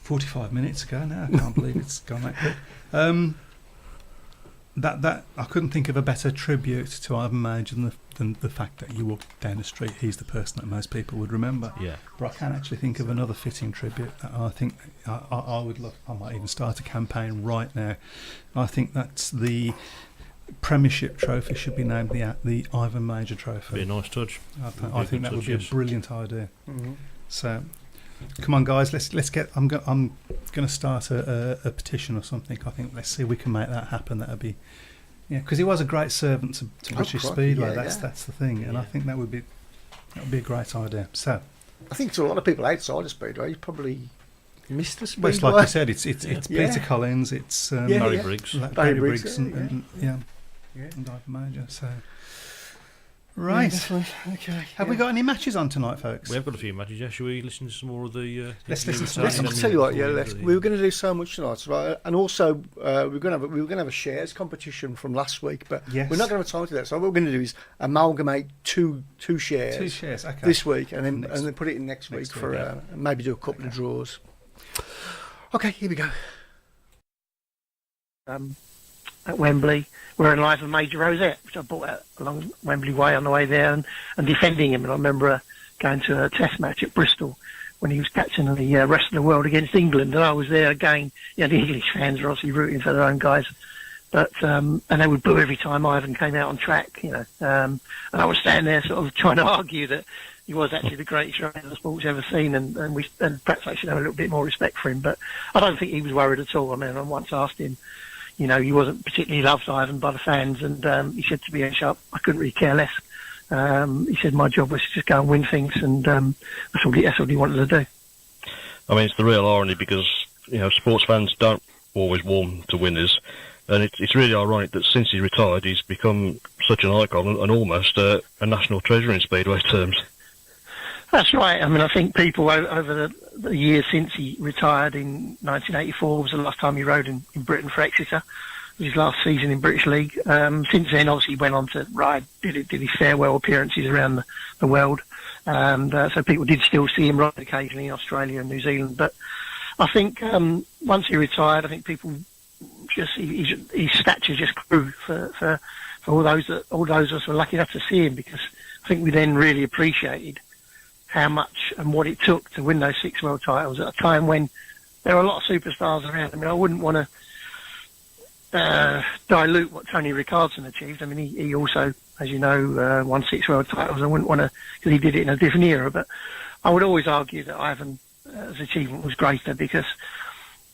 45 minutes ago now, I can't believe it's gone that quick. That I couldn't think of a better tribute to Ivan Mauger than the fact that you walked down the street, he's the person that most people would remember. Yeah. But I can actually think of another fitting tribute that I think I would love. I might even start a campaign right now. I think that's the Premiership trophy should be named the Ivan Mauger Trophy. Be a nice touch. I think that would be a brilliant idea. So, come on, guys, let's get. I'm going to start a petition or something. I think let's see if we can make that happen. That'd be, because he was a great servant to British Speedway. That's the thing, and I think that would be a great idea. So, I think to a lot of people outside of Speedway, you probably missed the Speedway. Well, like you said, it's Peter Collins, it's Barry Briggs, Barry Briggs, and Ivan Mauger. So. Right. Okay. Have we got any matches on tonight, folks? We have got a few matches. Yeah, should we listen to some more of the? Let's listen to. I'll tell you what. We were going to do so much tonight, right? And also, we were going to have a shares competition from last week, but we're not going to have time to that. So what we're going to do is amalgamate two shares. Two shares. Okay. This week, and then put it in next week for maybe do a couple of draws. Okay, here we go. At Wembley, wearing Ivan Mauger rosette, which I bought out along Wembley Way on the way there, and defending him. And I remember going to a test match at Bristol when he was catching the rest of the world against England, and I was there again. The English fans were obviously rooting for their own guys, but and they would boo every time Ivan came out on track, and I was standing there sort of trying to argue that he was actually the greatest rider the sport's ever seen, and perhaps I should have a little bit more respect for him. But I don't think he was worried at all. I mean, I once asked him, he wasn't particularly loved, Ivan, by the fans, and he said to me, "Sharp, I couldn't really care less." He said my job was to just go and win things, and that's all he wanted to do. I mean, it's the real irony because sports fans don't always warm to winners, and it's really ironic that since he retired, he's become such an icon and almost a national treasure in Speedway terms. That's right. I mean, I think people over the years since he retired in 1984 was the last time he rode in Britain for Exeter. It was his last season in British League. Since then, obviously, he went on to ride, did his farewell appearances around the world. And so people did still see him ride occasionally in Australia and New Zealand. But I think once he retired, I think people his stature just grew for all those of us were lucky enough to see him, because I think we then really appreciated how much and what it took to win those 6 world titles at a time when there were a lot of superstars around. I mean, I wouldn't want to dilute what Tony Ricardson achieved. I mean, he also, as you know, won 6 world titles. I wouldn't want to, because he did it in a different era. But I would always argue that Ivan's achievement was greater because,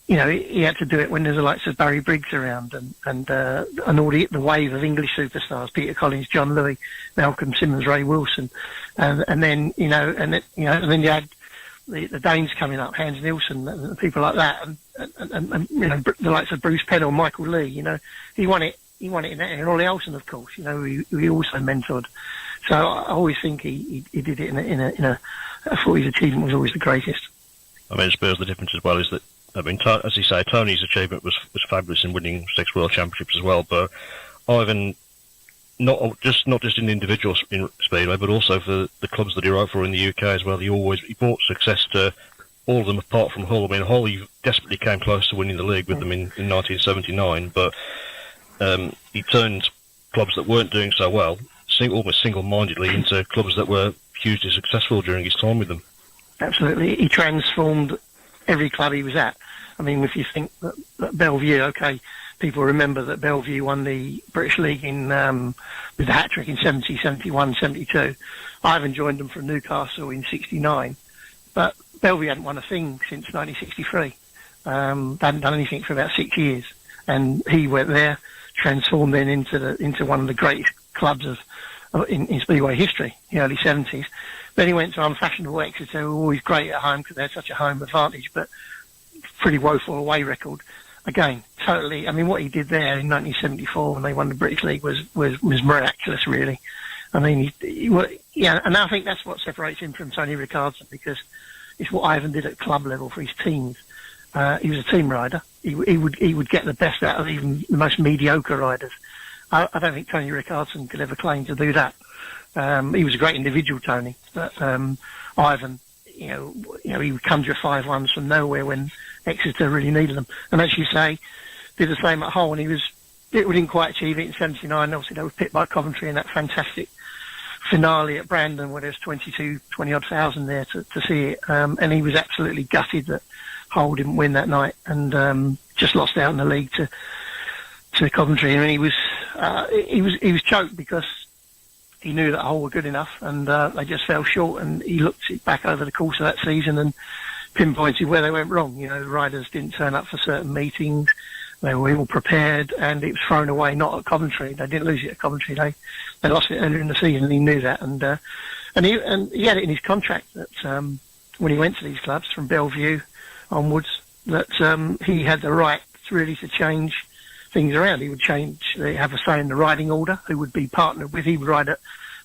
he had to do it when there's the likes of Barry Briggs around and all the wave of English superstars: Peter Collins, John Louis, Malcolm Simmons, Ray Wilson, and then you had the Danes coming up, Hans Nielsen, and people like that, and the likes of Bruce Pennell, Michael Lee. He won it in that, and Ollie Olsen, of course. He also mentored. So I always think he did it I thought his achievement was always the greatest. I mean, I suppose the difference as well is that, I mean, as you say, Tony's achievement was fabulous in winning 6 world championships as well. But Ivan, not just in individual in Speedway, but also for the clubs that he rode for in the UK as well. He brought success to all of them apart from Hull. I mean, Hull, he desperately came close to winning the league with them in 1979, but he turned clubs that weren't doing so well almost single-mindedly into clubs that were hugely successful during his time with them. Absolutely, he transformed every club he was at. I mean, if you think that Bellevue, okay, people remember that Bellevue won the British League with the hat-trick in 70, 71, 72. Ivan joined them from Newcastle in 69. But Bellevue hadn't won a thing since 1963. They hadn't done anything for about 6 years. And he went there, transformed then into one of the greatest clubs in Speedway history, the early 70s. Then he went to unfashionable Exeter, who were always great at home because they had such a home advantage, but pretty woeful away record. Again, totally. I mean, what he did there in 1974 when they won the British League was miraculous, really. I mean, and I think that's what separates him from Tony Ricardson, because it's what Ivan did at club level for his teams. He was a team rider. He would get the best out of even the most mediocre riders. I don't think Tony Ricardson could ever claim to do that. He was a great individual, Tony, but Ivan, he would conjure 5-1s from nowhere when Exeter really needed them. And as you say, did the same at Hull, and we didn't quite achieve it in 79. Obviously, they were picked by Coventry in that fantastic finale at Brandon, where there's 20-odd thousand there to see it. And he was absolutely gutted that Hull didn't win that night and just lost out in the league to Coventry. I mean, he was choked because he knew that Hull were good enough, and they just fell short. And he looked it back over the course of that season and pinpointed where they went wrong. You know, the riders didn't turn up for certain meetings. They were ill prepared, and it was thrown away. Not at Coventry. They didn't lose it at Coventry. They lost it earlier in the season, and he knew that. And he had it in his contract that when he went to these clubs from Bellevue onwards, that he had the right really to change things around. He would have a say in the riding order, who would be partnered with. He wouldn't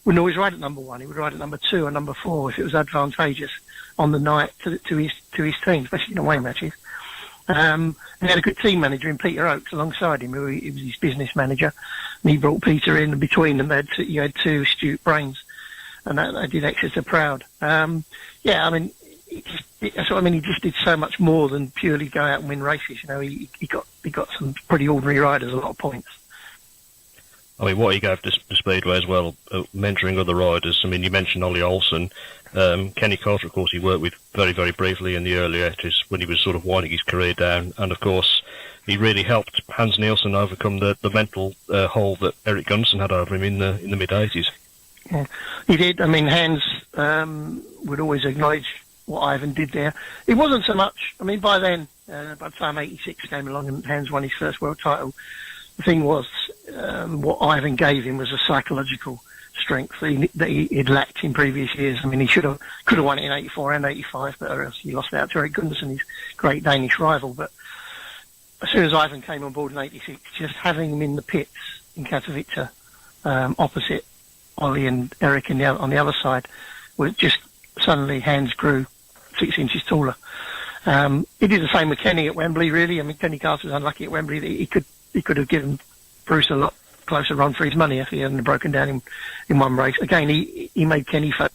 always ride at number 1. He would ride at number 2 or number 4 if it was advantageous on the night to his team, especially in away matches. And he had a good team manager in Peter Oakes alongside him, who he was his business manager. And he brought Peter in, and between them, you had 2 astute brains, and that did Exeter proud. Yeah, I mean, that's what I mean. He just did so much more than purely go out and win races. You know, he got some pretty ordinary riders a lot of points. I mean, what he gave to Speedway as well, mentoring other riders. I mean, you mentioned Ollie Olsen. Kenny Carter, of course, he worked with very, very briefly in the early 80s when he was sort of winding his career down. And, of course, he really helped Hans Nielsen overcome the mental hole that Eric Gunnarsson had over him in the mid-80s. Yeah, he did. I mean, Hans would always acknowledge what Ivan did there. It wasn't so much, I mean, by then, by the time 86 came along and Hans won his first world title, the thing was, what Ivan gave him was a psychological strength that he'd lacked in previous years. I mean, he could have won it in 84 and 85, but or else he lost out to Erik Gunnarsson, his great Danish rival. But as soon as Ivan came on board in 86, just having him in the pits in Katowice, opposite Ollie and Eric on the other side, was just suddenly Hans grew 6 inches taller. He did the same with Kenny at Wembley, really. I mean, Kenny Carter was unlucky at Wembley. He could have given Bruce a lot closer run for his money if he hadn't broken down in one race. Again, he made Kenny focus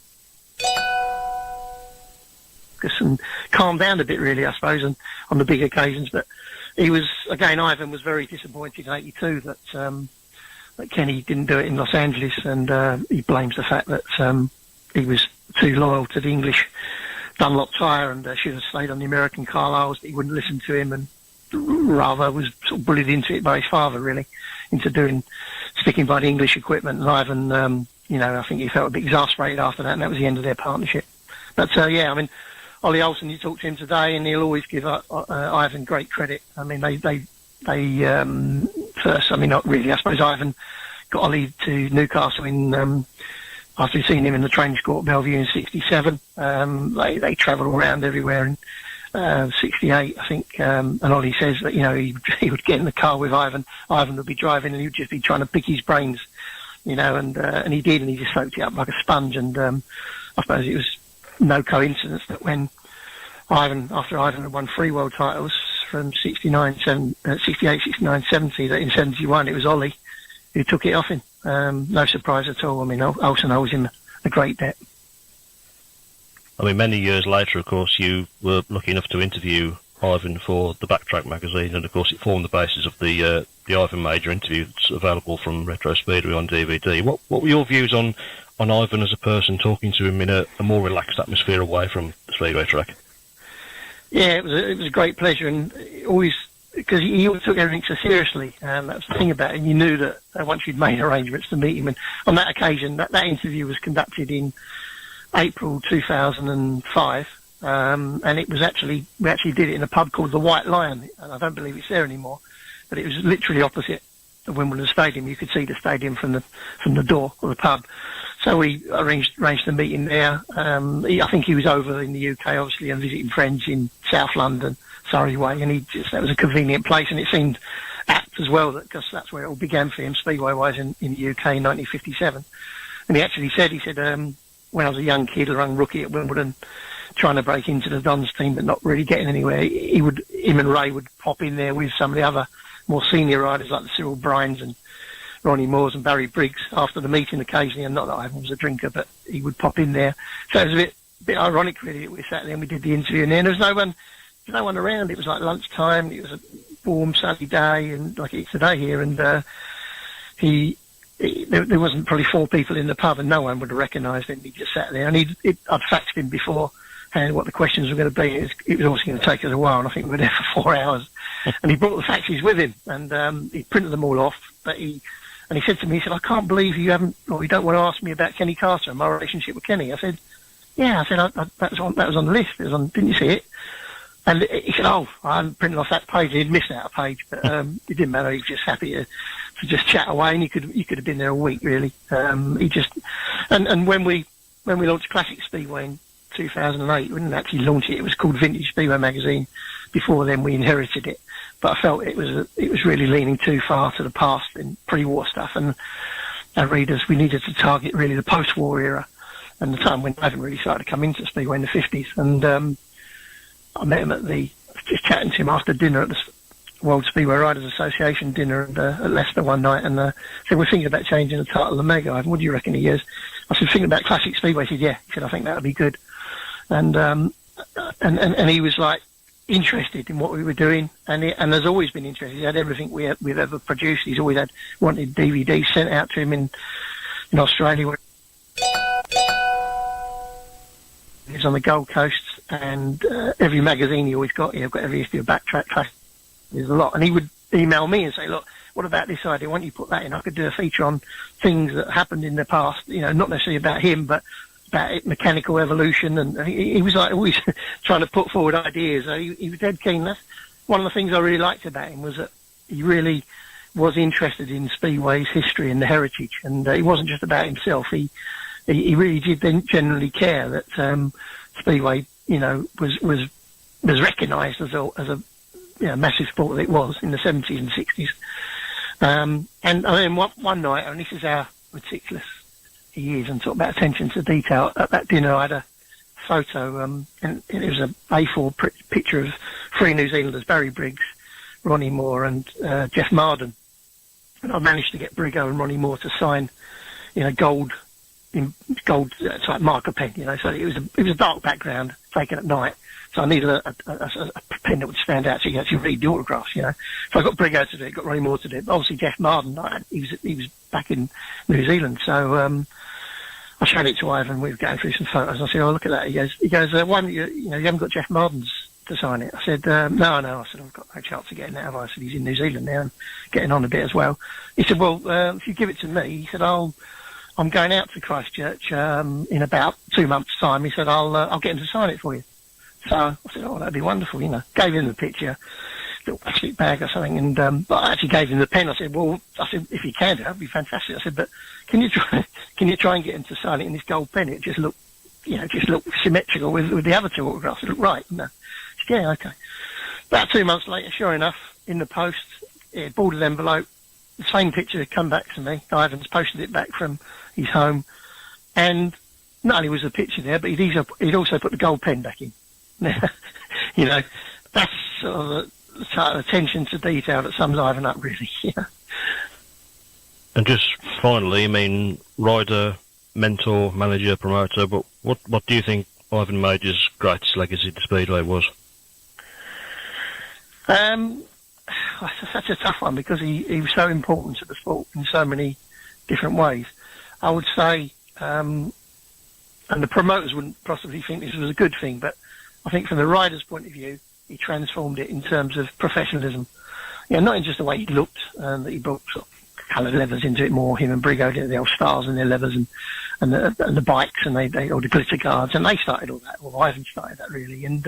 and calm down a bit, really, I suppose, and on the big occasions. But Ivan was very disappointed in 82 that Kenny didn't do it in Los Angeles, and he blames the fact that he was too loyal to the English Dunlop tyre and should have stayed on the American Carlisles. He wouldn't listen to him, and rather was sort of bullied into it by his father, really, into sticking by the English equipment. And Ivan, I think he felt a bit exasperated after that, and that was the end of their partnership. But yeah, I mean, Ollie Olsen, you talk to him today, and he'll always give Ivan great credit. I mean, they first, I mean, not really. I suppose Ivan got Ollie to Newcastle after he'd seen him in the training school at Bellevue in 67. They travelled around everywhere in 68, I think. And Ollie says that, he would get in the car with Ivan. Ivan would be driving, and he would just be trying to pick his brains, and he did, and he just soaked it up like a sponge. And I suppose it was no coincidence that when after Ivan had won 3 world titles from 68, 69, 70, that in 71 it was Ollie who took it off him. No surprise at all. I mean, Olsen owes him a great debt. I mean, many years later, of course, you were lucky enough to interview Ivan for the Backtrack magazine, and of course it formed the basis of the Ivan Mauger interview that's available from Retro Speedway on DVD. What were your views on Ivan as a person, talking to him in a more relaxed atmosphere away from the Speedway track? Yeah, it was a great pleasure, and always, because he always took everything so seriously, and that's the thing about it. And you knew that once you'd made arrangements to meet him, and on that occasion, that interview was conducted in April 2005, and it was we actually did it in a pub called the White Lion, and I don't believe it's there anymore, but it was literally opposite the Wimbledon Stadium. You could see the stadium from the door of the pub. So we arranged the meeting there. I think he was over in the UK, obviously, and visiting friends in South London, Surrey Way, and that was a convenient place, and it seemed apt as well, because that's where it all began for him, Speedway-wise, in the UK in 1957. And he actually said, when I was a young kid, a young rookie at Wimbledon, trying to break into the Dons team but not really getting anywhere, him and Ray would pop in there with some of the other more senior riders like the Cyril Bryans and Ronnie Moores and Barry Briggs after the meeting occasionally, and not that Ivan was a drinker, but he would pop in there. So it was a bit ironic, really, that we sat there and we did the interview, and then there was no one around. It was like lunchtime. It was a warm, sunny day, and like it's today here, and there wasn't probably 4 people in the pub, and no one would have recognised him. He just sat there, and I'd faxed him beforehand what the questions were going to be. It was obviously going to take us a while, and I think we were there for 4 hours. And he brought the faxes with him, and he printed them all off, but he And he said to me, he said, I can't believe you don't want to ask me about Kenny Carter and my relationship with Kenny. I said, yeah, I said, that was on the list. It was on, didn't you see it? And he said, oh, I hadn't printed off that page. He'd missed out a page, but it didn't matter. He was just happy to just chat away, and he could have been there a week, really. He just, and when we launched Classic Speedway in 2008, we didn't actually launch it. It was called Vintage Speedway Magazine. Before then, we inherited it, but I felt it was really leaning too far to the past in pre-war stuff, and our readers, we needed to target really the post-war era, and the time when Ivan really started to come into Speedway in the 50s. And I met him just chatting to him after dinner at the World Speedway Riders Association dinner at Leicester one night, and said, we're thinking about changing the title of the Mega, Ivan. What do you reckon he is? I said, thinking about Classic Speedway. He said, yeah. He said, I think that would be good. And he was like interested in what we were doing, and has always been interested. He had everything we've ever produced. He's always wanted DVDs sent out to him in Australia. Where he was on the Gold Coast, and every magazine he always got. I've got every issue of Backtrack. There's a lot, and he would email me and say, look, what about this idea? Why don't you put that in? I could do a feature on things that happened in the past, not necessarily about him, but about mechanical evolution. And he was like always trying to put forward ideas. So he was dead keen. That's one of the things I really liked about him, was that he really was interested in Speedway's history and the heritage. And it wasn't just about himself. He really did then generally care that Speedway, was recognised as a massive sport that it was in the 70s and 60s. And then one night, and this is how ridiculous he is, and talk about attention to detail. At that dinner, I had a photo, and it was a A4 picture of three New Zealanders: Barry Briggs, Ronnie Moore, and Jeff Marden. And I managed to get Briggo and Ronnie Moore to sign, gold. It's like marker pen, So it was a dark background taken at night. So I needed a pen that would stand out so you could actually read the autographs, So I got Briggo to do it, got Ronnie Moore to do it. But obviously Jeff Marden, he was back in New Zealand, so I showed it to Ivan. We were going through some photos. I said, "Oh, look at that." He goes, "Why don't you haven't got Jeff Marden's to sign it?" I said, "No." I said, "I've got no chance of getting that." I said, "He's in New Zealand now and getting on a bit as well." He said, "Well, if you give it to me," he said, I'm going out to Christchurch in about 2 months' time." He said, I'll get him to sign it for you." So I said, "Oh, that'd be wonderful." Gave him the picture, little plastic bag or something, and but I actually gave him the pen. I said, "If you can, that'd be fantastic." I said, "But can you try and get him to sign it in this gold pen? It just looked symmetrical with the other two autographs. It looked right." He said, "Yeah, okay." About 2 months later, sure enough, in the post, bordered envelope, the same picture had come back to me. Ivan's posted it back from his home, and not only was the picture there, but he'd also put the gold pen back in. That's sort of the type of attention to detail that sums Ivan up, really. And just finally, rider, mentor, manager, promoter, but what do you think Ivan Mauger's greatest legacy to Speedway was? That's such a tough one, because he was so important to the sport in so many different ways. I would say, and the promoters wouldn't possibly think this was a good thing, but I think from the rider's point of view, he transformed it in terms of professionalism. Not in just the way he looked, that he brought sort of coloured leathers into it more. Him and Briggo did the old stars in their leathers and the bikes, and they all the glitter guards, and they started all that. Well, Ivan started that, really, and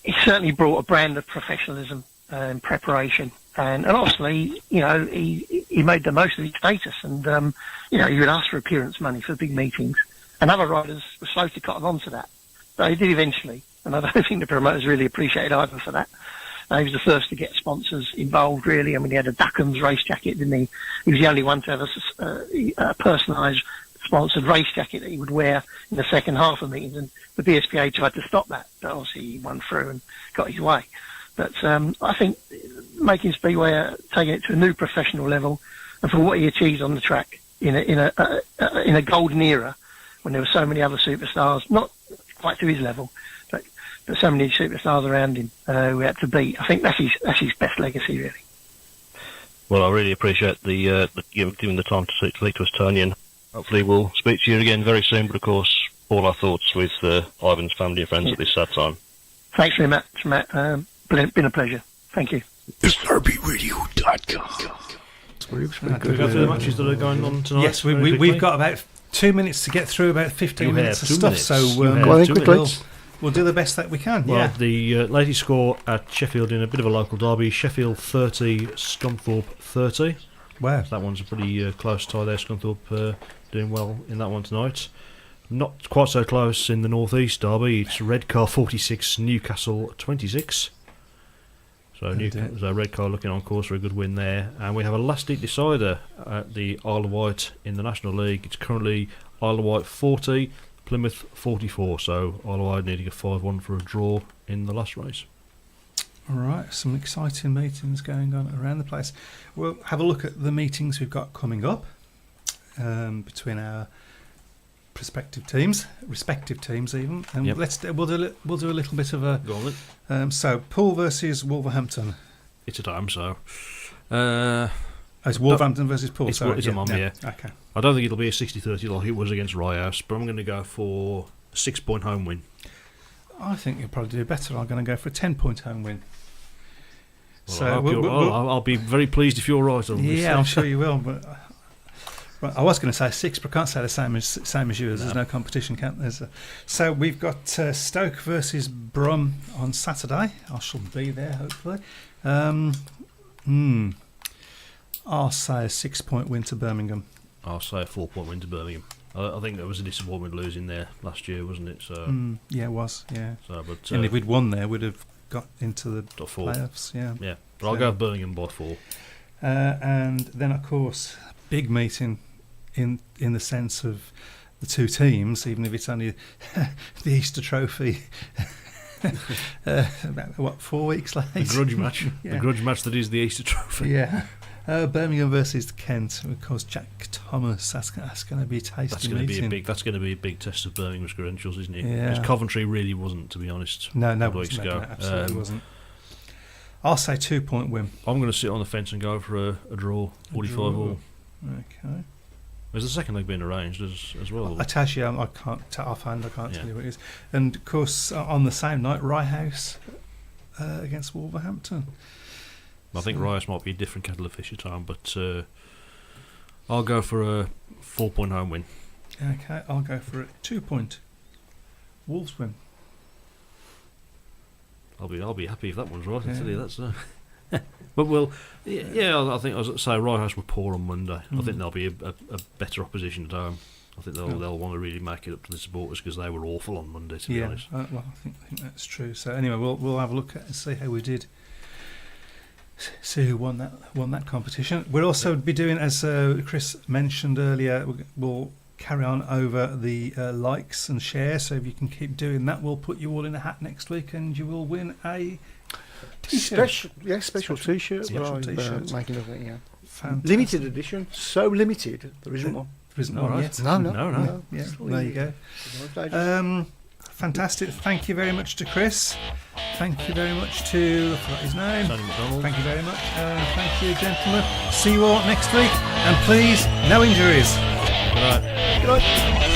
he certainly brought a brand of professionalism and preparation. And obviously, he made the most of his status, and he would ask for appearance money for big meetings, and other riders were slow to cotton on to that. But he did eventually, and I don't think the promoters really appreciated Ivan for that. He was the first to get sponsors involved, really. He had a Duckham's race jacket, didn't he? He was the only one to have a personalised sponsored race jacket that he would wear in the second half of meetings, and the BSPA tried to stop that, but obviously he won through and got his way. But I think making Speedway, taking it to a new professional level, and for what he achieved on the track in a golden era when there were so many other superstars, not quite to his level, but so many superstars around him who had to beat. I think that's his best legacy, really. Well, I really appreciate the giving the time to speak to us, Tony, and hopefully we'll speak to you again very soon. But of course, all our thoughts with Ivan's family and friends at this sad time. Thanks very much, Matt. Been a pleasure. Thank you. SRBRadio.com. groups. Do we go through the matches that are going on tonight? Yes, we've got about 2 minutes to get through about 15 minutes of stuff, so we'll do the best that we can. Well, the ladies score at Sheffield in a bit of a local derby. Sheffield 30, Scunthorpe 30. Wow. That one's a pretty close tie there. Scunthorpe doing well in that one tonight. Not quite so close in the North East derby. It's Redcar 46, Newcastle 26. So Redcar looking on course for a good win there. And we have a last heat decider at the Isle of Wight in the National League. It's currently Isle of Wight 40, Plymouth 44. So Isle of Wight needing a 5-1 for a draw in the last race. All right, some exciting meetings going on around the place. We'll have a look at the meetings we've got coming up between our respective teams even, and we'll do a little bit of a. Go on then. So Poole versus Wolverhampton. It's at home, so. It's Wolverhampton versus Poole. It's a mum, yeah. Okay. I don't think it'll be a 60-30 like it was against Rye House, but I'm going to go for a 6-point home win. I think you'll probably do better. I'm going to go for a 10-point home win. Well, So I'll be very pleased if you're right. Yeah, I'm sure you will. But I was going to say 6, but I can't say the same as you. There's no competition, can't there? So we've got Stoke versus Brum on Saturday. I shall be there, hopefully. I'll say a 6-point win to Birmingham. I'll say a 4-point win to Birmingham. I think that was a disappointment losing there last year, wasn't it? So yeah, it was. Yeah. So, but and if we'd won there, we'd have got into the playoffs. Yeah. Yeah. But I'll go Birmingham by 4. And then, of course, big meeting in the sense of the two teams, even if it's only the Easter Trophy. About 4 weeks later. The grudge match. Yeah. The grudge match that is the Easter Trophy. Yeah. Birmingham versus Kent. Of course, Jack Thomas. That's going to be a tasty meeting. That's going to be a big test of Birmingham's credentials, isn't it? Yeah. Because Coventry really wasn't, to be honest. No, weeks ago. Absolutely wasn't. I'll say 2-point win. I'm going to sit on the fence and go for a draw, 45 all. Okay. Has the second leg been arranged as well? I tell you, I can't offhand. I can't tell you what it is. And of course, on the same night, Rye House against Wolverhampton. I think Rye House might be a different kettle of fish at time, but I'll go for a 4-point home win. Okay, I'll go for a 2-point Wolves win. I'll be happy if that one's right. I tell you that's. But I think as I say, Rye House were poor on Monday. I think there'll be a better opposition at home. I think they'll want to really make it up to the supporters because they were awful on Monday. To be honest. Well, I think that's true. So anyway, we'll have a look at and see how we did. See who won that competition. We'll also be doing, as Chris mentioned earlier, we'll carry on over the likes and shares. So if you can keep doing that, we'll put you all in a hat next week, and you will win a t-shirt. Special t-shirt. Special t-shirt. Making of it, yeah. Fantastic. Limited edition. So limited, there isn't one. There isn't one yet. No. Yeah, there you go. Fantastic. Thank you very much to Chris. Thank you very much to, I forgot his name. McDonald. Thank you very much. Thank you, gentlemen. See you all next week. And please, no injuries. Good night. Good night.